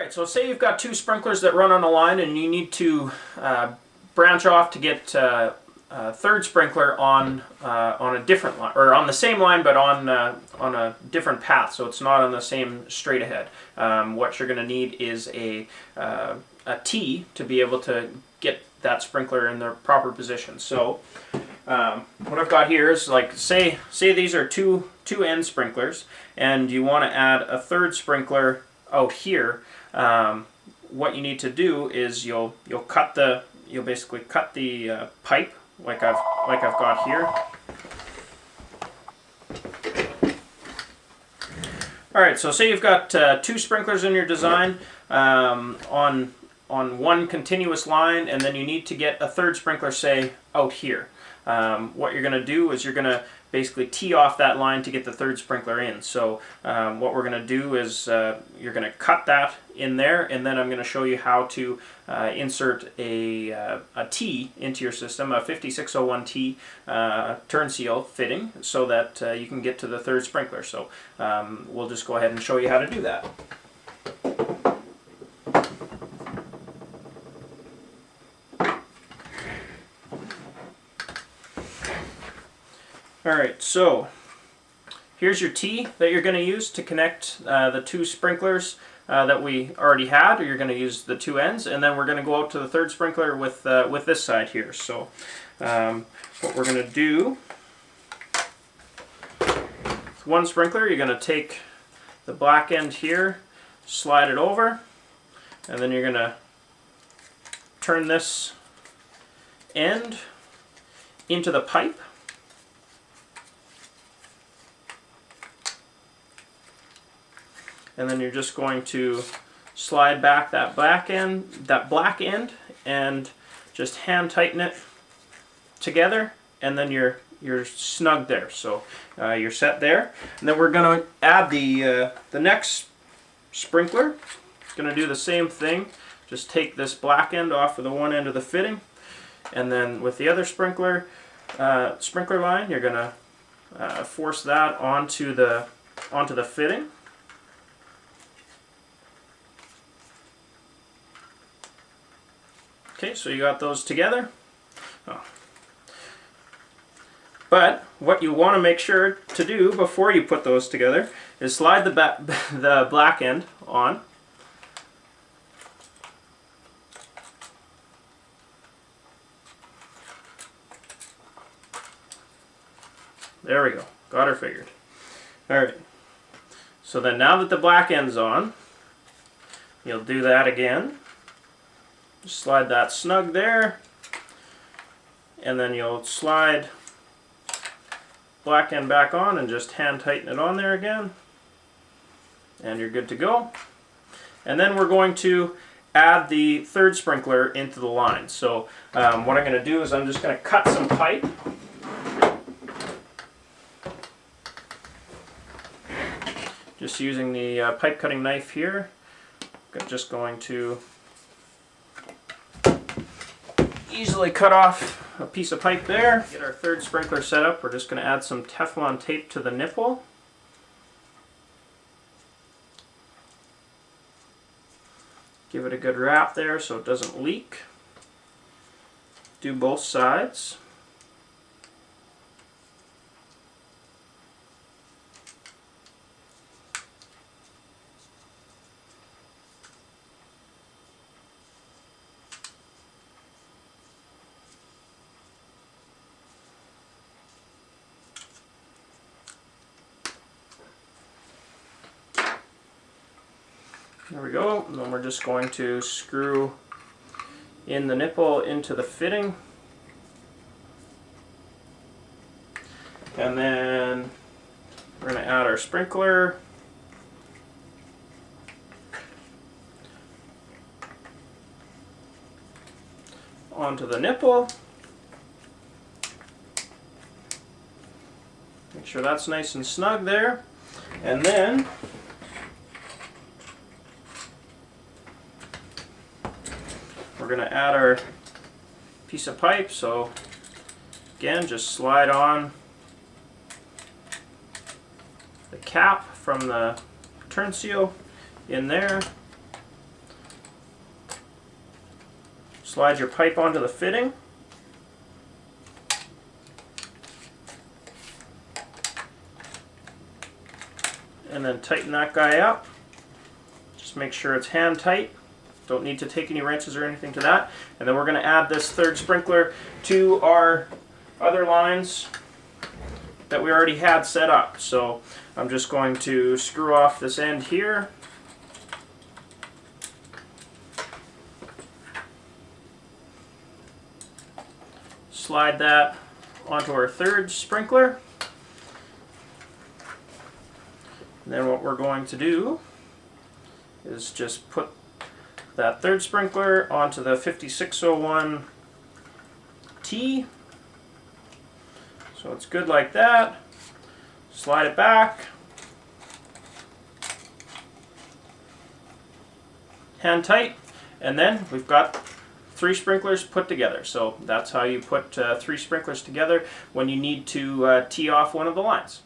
Alright, so say you've got two sprinklers that run on a line and you need to branch off to get a third sprinkler on a different line, or on the same line but on a different path, so it's not on the same straight ahead. What you're going to need is a T to be able to get that sprinkler in the proper position. So what I've got here is, like, say these are two end sprinklers and you want to add a third sprinkler out here. What you need to do is you'll basically cut the pipe like I've got here. Alright, so say you've got two sprinklers in your design on one continuous line, and then you need to get a third sprinkler, say, out here. What you're going to do is you're going to basically tee off that line to get the third sprinkler in. So what we're going to do is you're going to cut that in there, and then I'm going to show you how to insert a T into your system, a 5601T Turnseal fitting, so that you can get to the third sprinkler. So we'll just go ahead and show you how to do that. Alright, so here's your T that you're going to use to connect the two sprinklers that we already had, or you're going to use the two ends, and then we're going to go out to the third sprinkler with this side here. So what we're going to do, with one sprinkler, you're going to take the black end here, slide it over, and then you're going to turn this end into the pipe. And then you're just going to slide back that black end, and just hand tighten it together, and then you're snug there. So you're set there. And then we're going to add the next sprinkler. Going to do the same thing. Just take this black end off of the one end of the fitting, and then with the other sprinkler line, you're going to force that onto the fitting. Okay, so you got those together. Oh. But what you want to make sure to do before you put those together is slide the black end on. There we go. Got her figured. Alright. So then now that the black end's on, you'll do that again. Slide that snug there, and then you'll slide black end back on and just hand tighten it on there again, and you're good to go. And then we're going to add the third sprinkler into the line. So what I'm going to do is I'm just going to cut some pipe. Just using the pipe cutting knife here. I'm just going to easily cut off a piece of pipe there. Get our third sprinkler set up. We're just going to add some Teflon tape to the nipple. Give it a good wrap there so it doesn't leak. Do both sides. There we go, and then we're just going to screw in the nipple into the fitting. And then we're going to add our sprinkler. Onto the nipple. Make sure that's nice and snug there. And then we're going to add our piece of pipe. So again, just slide on the cap from the Turnseal in there, Slide your pipe onto the fitting. And then tighten that guy up. Just make sure it's hand tight. Don't need to take any wrenches or anything to that. And then we're going to add this third sprinkler to our other lines that we already had set up. So I'm just going to screw off this end here. Slide that onto our third sprinkler. And then what we're going to do is just put that third sprinkler onto the 5601T. So it's good like that. Slide it back. Hand tight. And then we've got 3 sprinklers put together. So that's how you put 3 sprinklers together when you need to tee off one of the lines.